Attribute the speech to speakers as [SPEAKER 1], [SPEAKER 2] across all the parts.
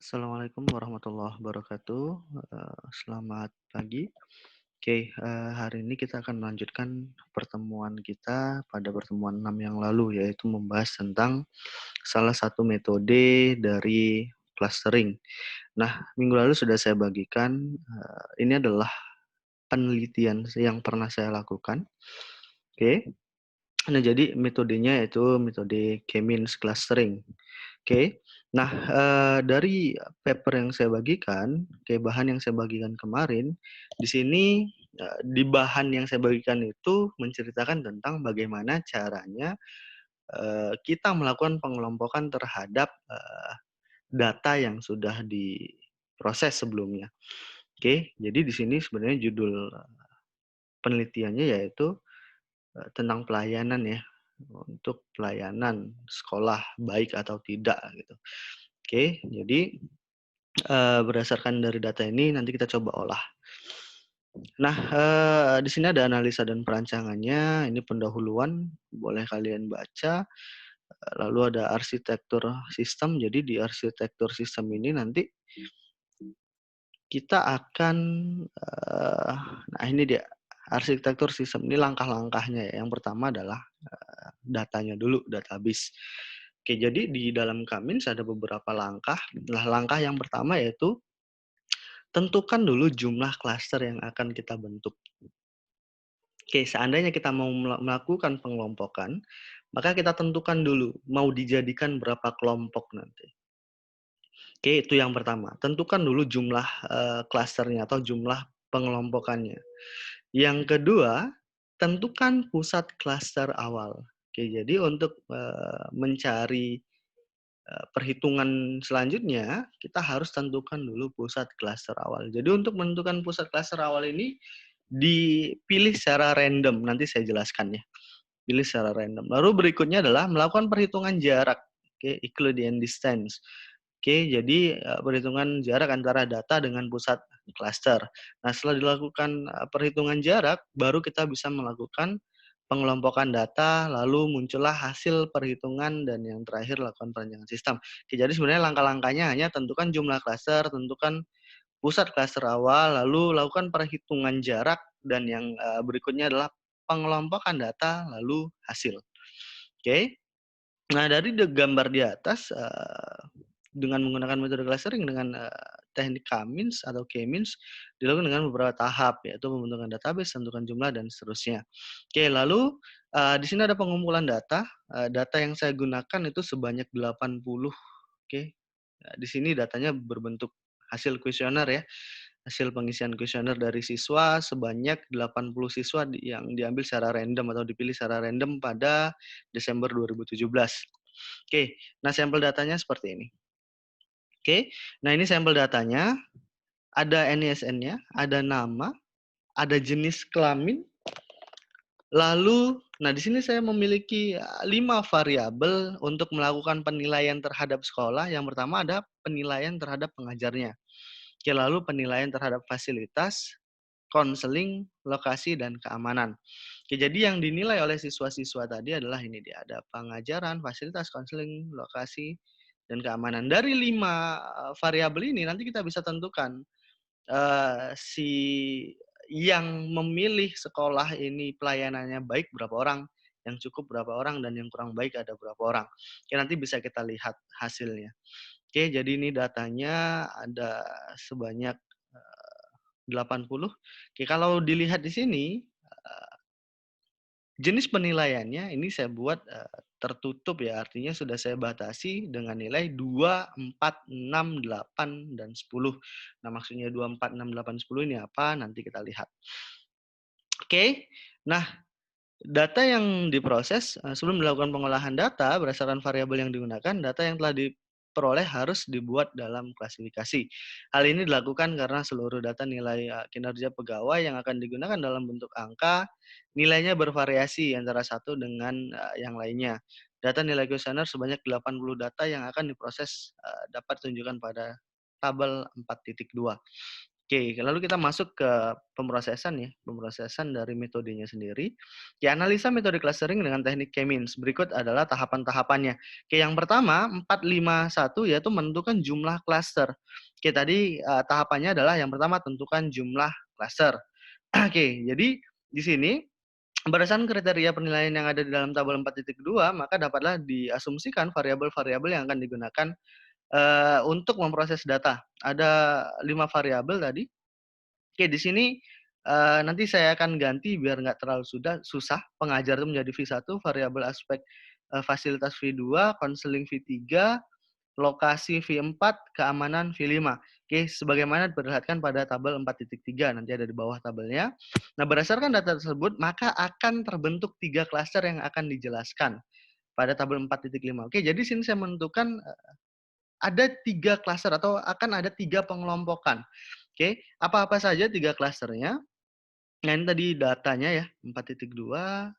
[SPEAKER 1] Assalamualaikum warahmatullahi wabarakatuh. Selamat pagi. Oke, hari ini kita akan melanjutkan pertemuan kita pada pertemuan 6 yang lalu, yaitu membahas tentang salah satu metode dari clustering. Nah, minggu lalu sudah saya bagikan, ini adalah penelitian yang pernah saya lakukan. Oke. Nah, jadi metodenya yaitu metode K-means clustering. Oke. Nah, dari paper yang saya bagikan, bahan yang saya bagikan kemarin, di sini, di bahan yang saya bagikan itu menceritakan tentang bagaimana caranya, kita melakukan pengelompokan terhadap, data yang sudah diproses sebelumnya. Oke, jadi di sini sebenarnya judul penelitiannya yaitu, tentang pelayanan ya, untuk pelayanan sekolah baik atau tidak gitu. Oke, jadi berdasarkan dari data ini nanti kita coba olah. Nah, di sini ada analisa dan perancangannya, ini pendahuluan, boleh kalian baca, lalu ada arsitektur sistem. Jadi di arsitektur sistem ini nanti kita akan, nah ini dia, arsitektur sistem ini langkah-langkahnya ya. Yang pertama adalah, datanya dulu, database. Oke, jadi di dalam Kamins ada beberapa langkah. Nah, langkah yang pertama yaitu tentukan dulu jumlah klaster yang akan kita bentuk. Oke, seandainya kita mau melakukan pengelompokan, maka kita tentukan dulu mau dijadikan berapa kelompok nanti. Oke, itu yang pertama. Tentukan dulu jumlah klasternya atau jumlah pengelompokannya. Yang kedua, tentukan pusat klaster awal. Oke, jadi untuk mencari perhitungan selanjutnya, kita harus tentukan dulu pusat klaster awal. Jadi untuk menentukan pusat klaster awal ini dipilih secara random, nanti saya jelaskan ya. Pilih secara random. Lalu berikutnya adalah melakukan perhitungan jarak, oke, Euclidean distance. Oke, jadi perhitungan jarak antara data dengan pusat klaster. Nah, setelah dilakukan perhitungan jarak, baru kita bisa melakukan pengelompokan data, lalu muncullah hasil perhitungan, dan yang terakhir lakukan perancangan sistem. Oke, jadi sebenarnya langkah-langkahnya hanya tentukan jumlah klaster, tentukan pusat klaster awal, lalu lakukan perhitungan jarak, dan yang berikutnya adalah pengelompokan data, lalu hasil. Oke. Nah, dari gambar di atas, dengan menggunakan metode clustering dengan, teknik K-means atau K-means dilakukan dengan beberapa tahap, yaitu pembentukan database, tentukan jumlah, dan seterusnya. Oke, lalu, di sini ada pengumpulan data, data yang saya gunakan itu sebanyak 80, oke. Di sini datanya berbentuk hasil kuesioner ya, hasil pengisian kuesioner dari siswa sebanyak 80 siswa yang diambil secara random atau dipilih secara random pada Desember 2017. Oke, nah sampel datanya seperti ini. Oke, nah ini sampel datanya, ada NISN-nya, ada nama, ada jenis kelamin, lalu nah di sini saya memiliki 5 variabel untuk melakukan penilaian terhadap sekolah. Yang pertama ada penilaian terhadap pengajarnya. Oke, lalu penilaian terhadap fasilitas, konseling, lokasi, dan keamanan. Oke, jadi yang dinilai oleh siswa-siswa tadi adalah ini dia, ada pengajaran, fasilitas, konseling, lokasi, dan keamanan. Dari 5 variabel ini nanti kita bisa tentukan si yang memilih sekolah ini pelayanannya baik berapa orang, yang cukup berapa orang, dan yang kurang baik ada berapa orang. Oke, nanti bisa kita lihat hasilnya. Oke, jadi ini datanya ada sebanyak 80. Oke, kalau dilihat di sini, jenis penilaiannya ini saya buat tertutup ya, artinya sudah saya batasi dengan nilai 2, 4, 6, 8, dan 10. Nah, maksudnya 2, 4, 6, 8, 10 ini apa? Nanti kita lihat. Oke, nah data yang diproses sebelum dilakukan pengolahan data berdasarkan variabel yang digunakan, data yang telah diperoleh harus dibuat dalam klasifikasi. Hal ini dilakukan karena seluruh data nilai kinerja pegawai yang akan digunakan dalam bentuk angka, nilainya bervariasi antara satu dengan yang lainnya. Data nilai kuesioner sebanyak 80 data yang akan diproses dapat ditunjukkan pada tabel 4.2. Oke, lalu kita masuk ke pemrosesan ya, pemrosesan dari metodenya sendiri. Ya, analisa metode clustering dengan teknik K-means. Berikut adalah tahapan-tahapannya. Oke, yang pertama 451 yaitu menentukan jumlah cluster. Oke, tadi tahapannya adalah yang pertama tentukan jumlah cluster. Oke, jadi di sini berdasarkan kriteria penilaian yang ada di dalam tabel 4.2, maka dapatlah diasumsikan variabel-variabel yang akan digunakan untuk memproses data. Ada 5 variabel tadi. Oke, di sini nanti saya akan ganti biar nggak terlalu susah. Pengajar itu menjadi V1, variabel aspek fasilitas V2, konseling V3, lokasi V4, keamanan V5. Oke, sebagaimana diperlihatkan pada tabel 4.3, nanti ada di bawah tabelnya. Nah, berdasarkan data tersebut, maka akan terbentuk 3 klaster yang akan dijelaskan pada tabel 4.5. Oke, jadi sini saya menentukan ada 3 klaster atau akan ada 3 pengelompokan. Oke, apa-apa saja 3 klasternya? Nah, ini tadi datanya ya, 4.2.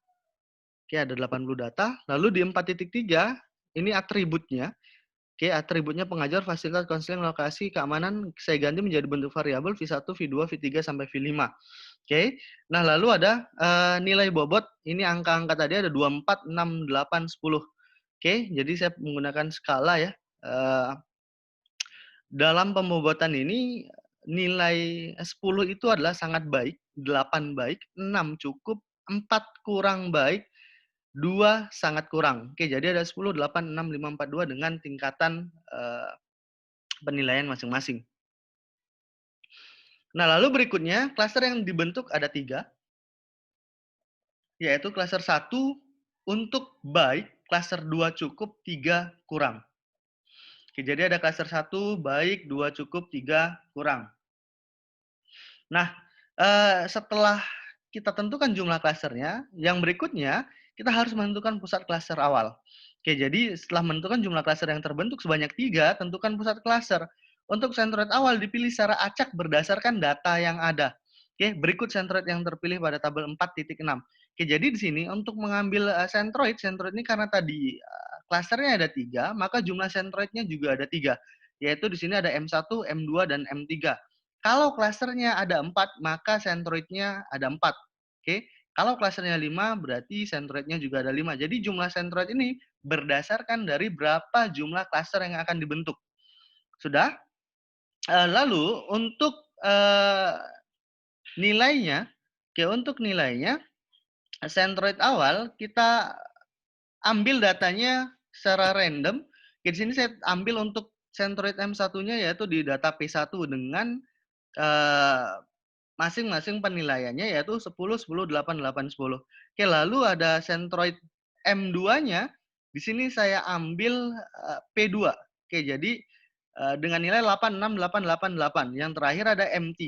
[SPEAKER 1] Oke, ada 80 data. Lalu di 4.3, ini atributnya. Oke, atributnya pengajar, fasilitas, konseling, lokasi, keamanan, saya ganti menjadi bentuk variabel V1, V2, V3, sampai V5. Oke, nah lalu ada nilai bobot, ini angka-angka tadi ada 24, 6, 8, 10. Oke, jadi saya menggunakan skala ya. Dalam pembobotan ini nilai 10 itu adalah sangat baik, 8 baik, 6 cukup, 4 kurang baik, 2 sangat kurang. Oke, jadi ada 10, 8, 6, 5, 4, 2 dengan tingkatan penilaian masing-masing. Nah, lalu berikutnya klaster yang dibentuk ada 3, yaitu klaster 1 untuk baik, klaster 2 cukup, 3 kurang. Oke, jadi ada klaster 1 baik, 2 cukup, 3 kurang. Nah, setelah kita tentukan jumlah klasternya, yang berikutnya kita harus menentukan pusat klaster awal. Oke, jadi setelah menentukan jumlah klaster yang terbentuk sebanyak 3, tentukan pusat klaster. Untuk centroid awal dipilih secara acak berdasarkan data yang ada. Oke, berikut centroid yang terpilih pada tabel 4.6. Oke, jadi di sini untuk mengambil centroid ini karena tadi klasternya ada 3, maka jumlah centroidnya juga ada 3. Yaitu di sini ada M1, M2, dan M3. Kalau klasternya ada 4, maka centroidnya ada 4. Oke. Kalau klasternya 5, berarti centroidnya juga ada 5. Jadi jumlah centroid ini berdasarkan dari berapa jumlah klaster yang akan dibentuk. Sudah? Lalu untuk nilainya, oke, untuk nilainya, centroid awal kita ambil datanya secara random. Di sini saya ambil untuk centroid M1-nya yaitu di data P1 dengan masing-masing penilaiannya yaitu 10, 10, 8, 8, 10. Oke, lalu ada centroid M2-nya. Di sini saya ambil P2. Oke, jadi dengan nilai 8, 6, 8, 8, 8. Yang terakhir ada M3,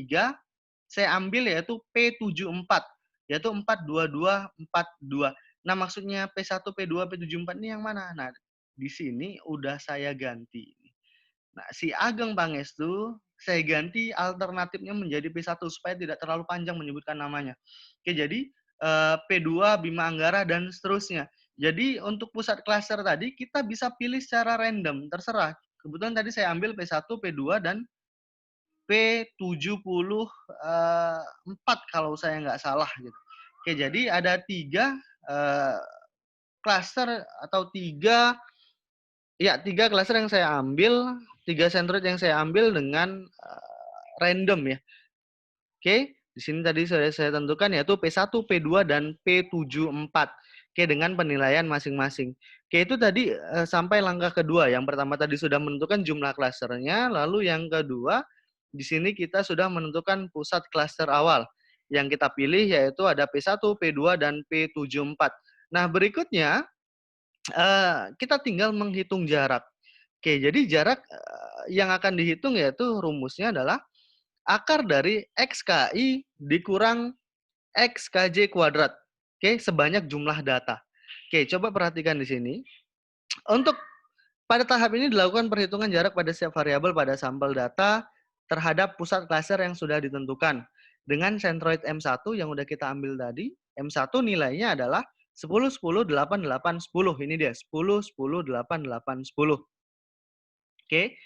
[SPEAKER 1] saya ambil yaitu P74, yaitu 4, 2, 2, 4, 2. Nah, maksudnya P1, P2, P74 ini yang mana? Nah, di sini udah saya ganti. Nah, si Ageng Pangestu saya ganti alternatifnya menjadi P1 supaya tidak terlalu panjang menyebutkan namanya. Oke, jadi P2 Bima Anggara dan seterusnya. Jadi untuk pusat klaster tadi kita bisa pilih secara random, terserah. Kebetulan tadi saya ambil P1, P2 dan P74 kalau saya nggak salah gitu. Oke, jadi ada 3 klaster atau 3 klaster yang saya ambil, 3 centroid yang saya ambil dengan random ya. Oke, di sini tadi sudah saya tentukan yaitu P1, P2, dan P74. Oke, dengan penilaian masing-masing. Oke, itu tadi sampai langkah kedua. Yang pertama tadi sudah menentukan jumlah klasternya, lalu yang kedua di sini kita sudah menentukan pusat klaster awal. Yang kita pilih yaitu ada P1, P2, dan P74. Nah, berikutnya kita tinggal menghitung jarak. Oke, jadi jarak yang akan dihitung yaitu rumusnya adalah akar dari XKI dikurang XKJ kuadrat. Oke, sebanyak jumlah data. Oke, coba perhatikan di sini. Untuk pada tahap ini dilakukan perhitungan jarak pada setiap variabel pada sampel data terhadap pusat klaster yang sudah ditentukan. Dengan centroid M1 yang udah kita ambil tadi, M1 nilainya adalah 10, 10, 8, 8, 10. Ini dia, 10, 10, 8, 8, 10. Oke.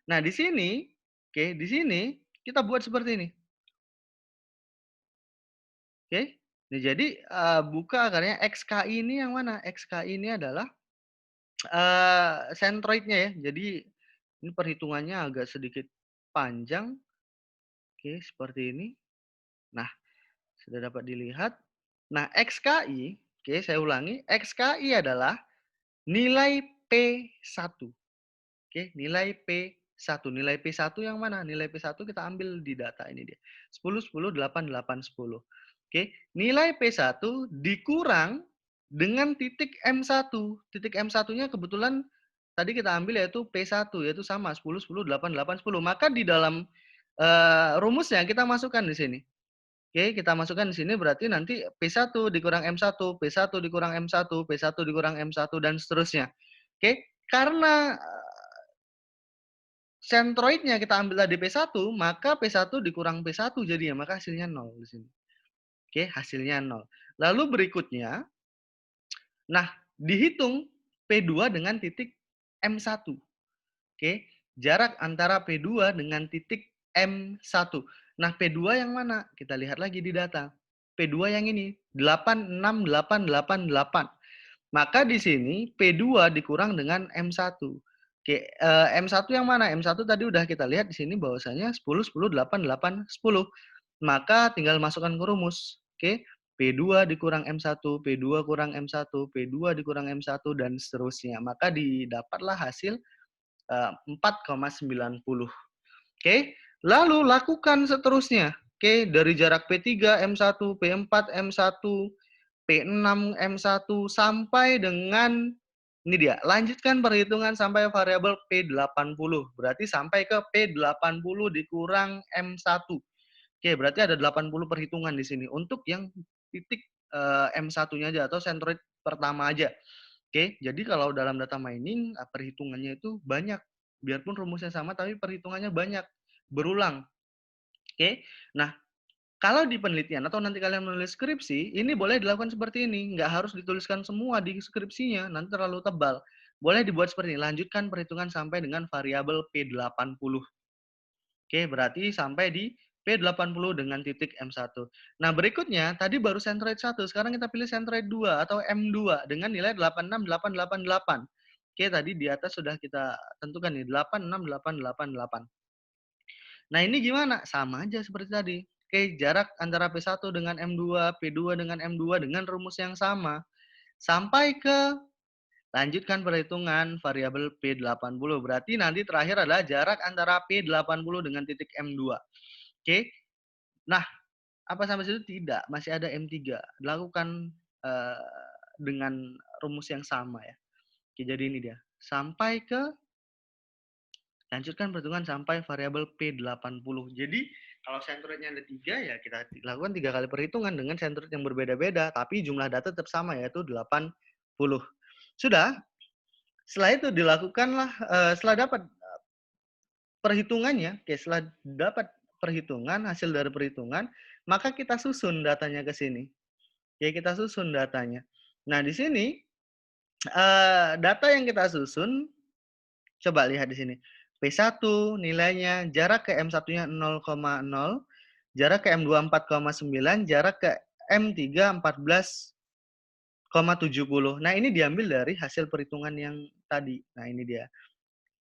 [SPEAKER 1] Nah, di sini, oke, di sini kita buat seperti ini. Oke. Nah, jadi buka akarnya XKI ini yang mana? XKI ini adalah sentroidnya ya. Jadi ini perhitungannya agak sedikit panjang. Oke, seperti ini. Nah, sudah dapat dilihat. Nah, XKI, oke saya ulangi, XKI adalah nilai P1. Oke, nilai P1. Nilai P1 yang mana? Nilai P1 kita ambil di data ini dia. 10, 10, 8, 8, 10. Oke, nilai P1 dikurang dengan titik M1. Titik M1-nya kebetulan tadi kita ambil yaitu P1, yaitu sama 10, 10, 8, 8, 10. Maka di dalam rumusnya kita masukkan di sini. Oke, kita masukkan di sini berarti nanti P1 dikurang M1, P1 dikurang M1, P1 dikurang M1, dan seterusnya. Oke, karena sentroidnya kita ambil tadi P1, maka P1 dikurang P1 jadinya, maka hasilnya 0 di sini. Oke, hasilnya 0. Lalu berikutnya, nah dihitung P2 dengan titik M1. Oke, jarak antara P2 dengan titik M1. Nah, P2 yang mana? Kita lihat lagi di data. P2 yang ini, 86888. Maka di sini P2 dikurang dengan M1. Oke, M1 yang mana? M1 tadi udah kita lihat di sini bahwasanya 10, 10, 8, 8, 10. Maka tinggal masukkan ke rumus. Oke, P2 dikurang M1, P2 kurang M1, P2 dikurang M1, dan seterusnya. Maka didapatlah hasil 4,90. Oke, lalu lakukan seterusnya. Oke, dari jarak P3, M1, P4, M1, P6, M1, sampai dengan, ini dia, lanjutkan perhitungan sampai variabel P80. Berarti sampai ke P80 dikurang M1. Oke, berarti ada 80 perhitungan di sini. Untuk yang titik M1-nya aja atau sentroid pertama aja. Oke, jadi kalau dalam data mining perhitungannya itu banyak. Biarpun rumusnya sama tapi perhitungannya banyak, berulang. Oke. Nah, kalau di penelitian atau nanti kalian menulis skripsi, ini boleh dilakukan seperti ini. Nggak harus dituliskan semua di skripsinya, nanti terlalu tebal. Boleh dibuat seperti ini. Lanjutkan perhitungan sampai dengan variabel P80. Oke, berarti sampai di P80 dengan titik M1. Nah, berikutnya, tadi baru centroid 1. Sekarang kita pilih centroid 2 atau M2 dengan nilai 86888. Oke, tadi di atas sudah kita tentukan nih, 86888. Nah, ini gimana? Sama aja seperti tadi. Oke, jarak antara P1 dengan M2, P2 dengan M2 dengan rumus yang sama. Sampai ke lanjutkan perhitungan variabel P80. Berarti nanti terakhir adalah jarak antara P80 dengan titik M2. Oke. Nah, apa sampai situ? Tidak. Masih ada M3. Lakukan dengan rumus yang sama ya. Oke, jadi ini dia. Sampai ke lanjutkan perhitungan sampai variabel P80. Jadi kalau sentroidnya ada 3 ya kita lakukan 3 kali perhitungan dengan sentroid yang berbeda-beda, tapi jumlah data tetap sama yaitu 80. Sudah. Setelah itu dilakukanlah setelah dapat perhitungannya, oke, setelah dapat perhitungan, hasil dari perhitungan, maka kita susun datanya ke sini. Oke, kita susun datanya. Nah, di sini data yang kita susun, coba lihat di sini. P1 nilainya, jarak ke M1-nya 0,0, jarak ke M2 4,9, jarak ke M3 14,70. Nah, ini diambil dari hasil perhitungan yang tadi. Nah, ini dia.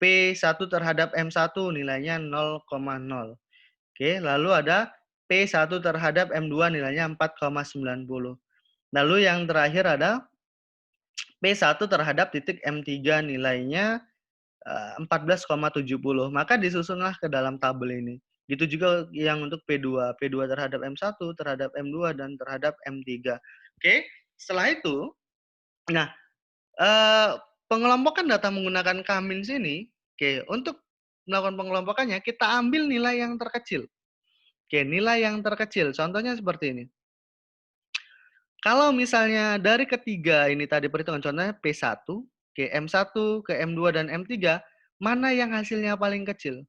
[SPEAKER 1] P1 terhadap M1 nilainya 0,0. Oke, lalu ada P1 terhadap M2 nilainya 4,90. Lalu yang terakhir ada P1 terhadap titik M3 nilainya 14,70. Maka disusunlah ke dalam tabel ini. Gitu juga yang untuk P2. P2 terhadap M1, terhadap M2, dan terhadap M3. Oke, setelah itu, nah, pengelompokan data menggunakan Kamins ini, oke, untuk melakukan pengelompokannya, kita ambil nilai yang terkecil. Oke, nilai yang terkecil. Contohnya seperti ini. Kalau misalnya dari ketiga ini tadi perhitungan, contohnya P1, ke M1, ke M2, dan M3, mana yang hasilnya paling kecil?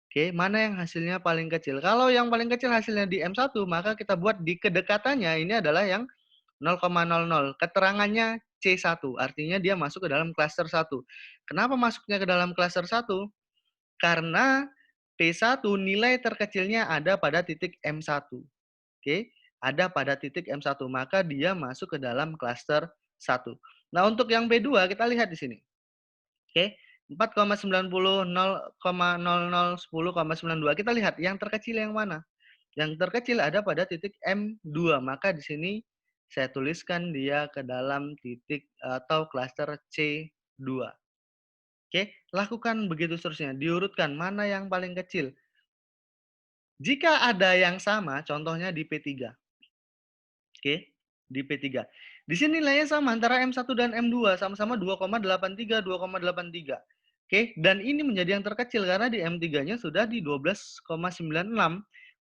[SPEAKER 1] Oke, mana yang hasilnya paling kecil? Kalau yang paling kecil hasilnya di M1, maka kita buat di kedekatannya ini adalah yang 0,00. Keterangannya C1, artinya dia masuk ke dalam klaster 1. Kenapa masuknya ke dalam klaster 1? Karena P1 nilai terkecilnya ada pada titik M1. Oke, ada pada titik M1, maka dia masuk ke dalam klaster 1. Nah, untuk yang P2 kita lihat di sini. Oke, 4,90, 0,00, 10,92. Kita lihat yang terkecil yang mana? Yang terkecil ada pada titik M2, maka di sini saya tuliskan dia ke dalam titik atau klaster C2. Oke, lakukan begitu seterusnya, diurutkan mana yang paling kecil. Jika ada yang sama, contohnya di P3. Oke, di P3. Di sini nilainya sama antara M1 dan M2, sama-sama 2,83, 2,83. Oke, dan ini menjadi yang terkecil karena di M3-nya sudah di 12,96.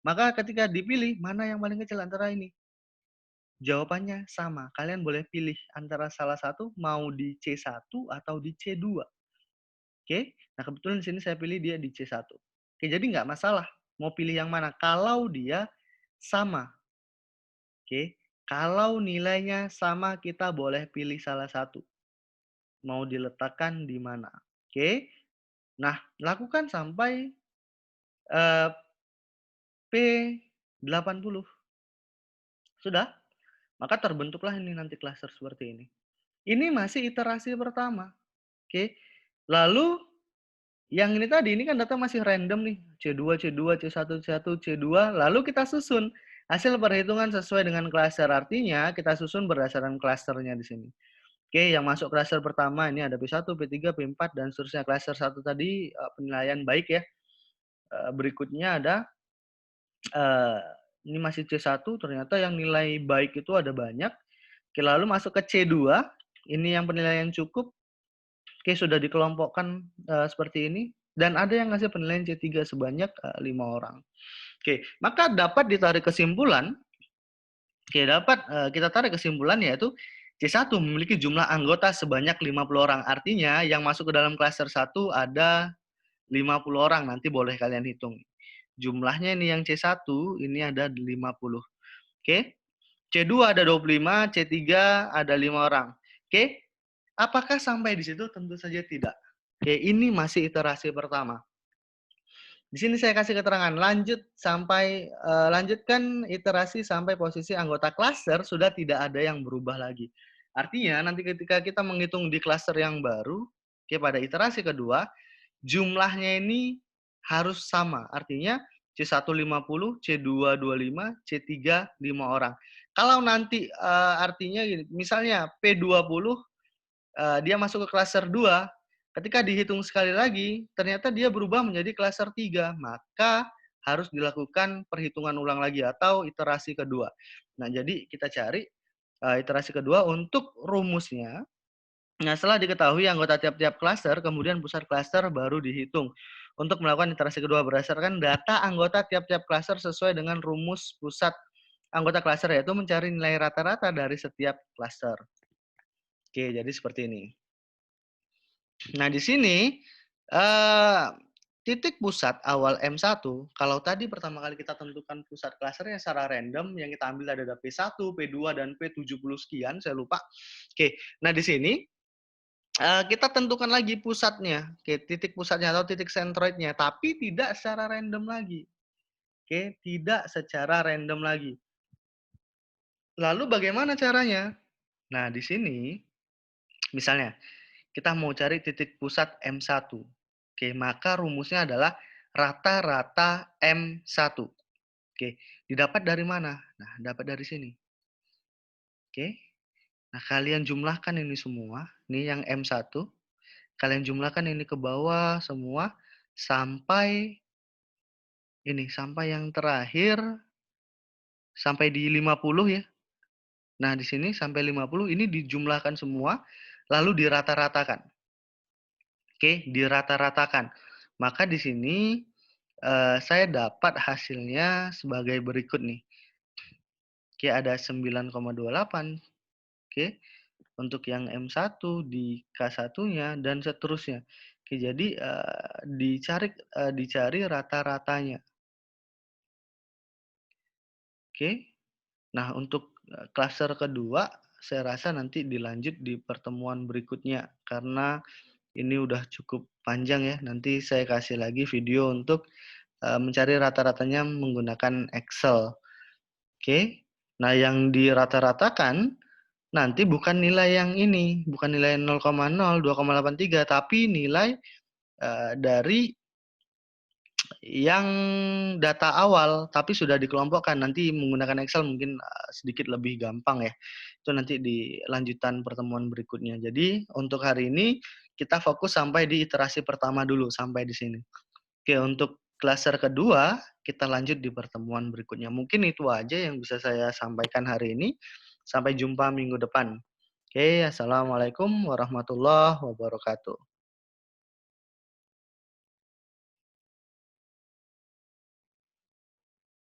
[SPEAKER 1] Maka ketika dipilih, mana yang paling kecil antara ini? Jawabannya sama. Kalian boleh pilih antara salah satu, mau di C1 atau di C2. Oke, nah kebetulan di sini saya pilih dia di C1. Oke, jadi nggak masalah mau pilih yang mana kalau dia sama. Oke, kalau nilainya sama kita boleh pilih salah satu. Mau diletakkan di mana. Oke, nah lakukan sampai P80. Sudah? Maka terbentuklah ini nanti klaster seperti ini. Ini masih iterasi pertama. Oke, lalu yang ini tadi, ini kan data masih random nih. C2, C2, C1, C1, C2. Lalu kita susun hasil perhitungan sesuai dengan klaster. Artinya kita susun berdasarkan klasternya di sini. Oke, yang masuk klaster pertama ini ada P1, P3, P4, dan seterusnya. Klaster 1 tadi penilaian baik ya. Berikutnya ada, ini masih C1, ternyata yang nilai baik itu ada banyak. Oke, lalu masuk ke C2, ini yang penilaian cukup. Oke, sudah dikelompokkan seperti ini. Dan ada yang ngasih penilaian C3 sebanyak 5 orang. Oke, maka dapat ditarik kesimpulan. Oke, dapat kita tarik kesimpulan yaitu C1 memiliki jumlah anggota sebanyak 50 orang. Artinya yang masuk ke dalam klaster 1 ada 50 orang. Nanti boleh kalian hitung. Jumlahnya ini yang C1 ini ada 50. Oke. C2 ada 25, C3 ada 5 orang. Oke. Apakah sampai di situ? Tentu saja tidak. Oke, ini masih iterasi pertama. Di sini saya kasih keterangan lanjutkan iterasi sampai posisi anggota klaster sudah tidak ada yang berubah lagi. Artinya nanti ketika kita menghitung di klaster yang baru, oke, pada iterasi kedua, jumlahnya ini harus sama. Artinya C1 50, C2 25, C3 5 orang. Kalau nanti artinya misalnya P20 dia masuk ke klaster 2, ketika dihitung sekali lagi, ternyata dia berubah menjadi klaster 3, maka harus dilakukan perhitungan ulang lagi atau iterasi kedua. Nah, jadi kita cari iterasi kedua untuk rumusnya. Nah, setelah diketahui anggota tiap-tiap klaster, kemudian pusat klaster baru dihitung. Untuk melakukan iterasi kedua berdasarkan data anggota tiap-tiap klaster sesuai dengan rumus pusat anggota klaster, yaitu mencari nilai rata-rata dari setiap klaster. Oke, jadi seperti ini. Nah, di sini titik pusat awal M1, kalau tadi pertama kali kita tentukan pusat klasternya secara random, yang kita ambil ada P1, P2, dan P70 sekian, saya lupa. Oke, nah di sini kita tentukan lagi pusatnya, oke, titik pusatnya atau titik sentroidnya, tapi tidak secara random lagi. Oke, tidak secara random lagi. Lalu bagaimana caranya? Nah, di sini misalnya kita mau cari titik pusat M1. Oke, maka rumusnya adalah rata-rata M1. Oke, didapat dari mana? Nah, dapat dari sini. Oke. Nah, kalian jumlahkan ini semua. Ini yang M1. Kalian jumlahkan ini ke bawah semua sampai ini, sampai yang terakhir sampai di 50 ya. Nah, di sini sampai 50 ini dijumlahkan semua lalu dirata-ratakan. Oke, dirata-ratakan. Maka di sini saya dapat hasilnya sebagai berikut nih. Oke, ada 9,28. Oke, untuk yang M1 di K1-nya dan seterusnya. Oke, jadi dicari rata-ratanya. Oke. Nah, untuk klaster kedua saya rasa nanti dilanjut di pertemuan berikutnya karena ini udah cukup panjang ya. Nanti saya kasih lagi video untuk mencari rata-ratanya menggunakan Excel. Oke. Nah, yang dirata-ratakan nanti bukan nilai yang ini, bukan nilai 0,0, 2,83, tapi nilai dari yang data awal, tapi sudah dikelompokkan. Nanti menggunakan Excel mungkin sedikit lebih gampang ya. Itu nanti di lanjutan pertemuan berikutnya. Jadi untuk hari ini kita fokus sampai di iterasi pertama dulu, sampai di sini. Oke, untuk klaser kedua, kita lanjut di pertemuan berikutnya. Mungkin itu aja yang bisa saya sampaikan hari ini. Sampai jumpa minggu depan. Oke, assalamualaikum warahmatullahi wabarakatuh.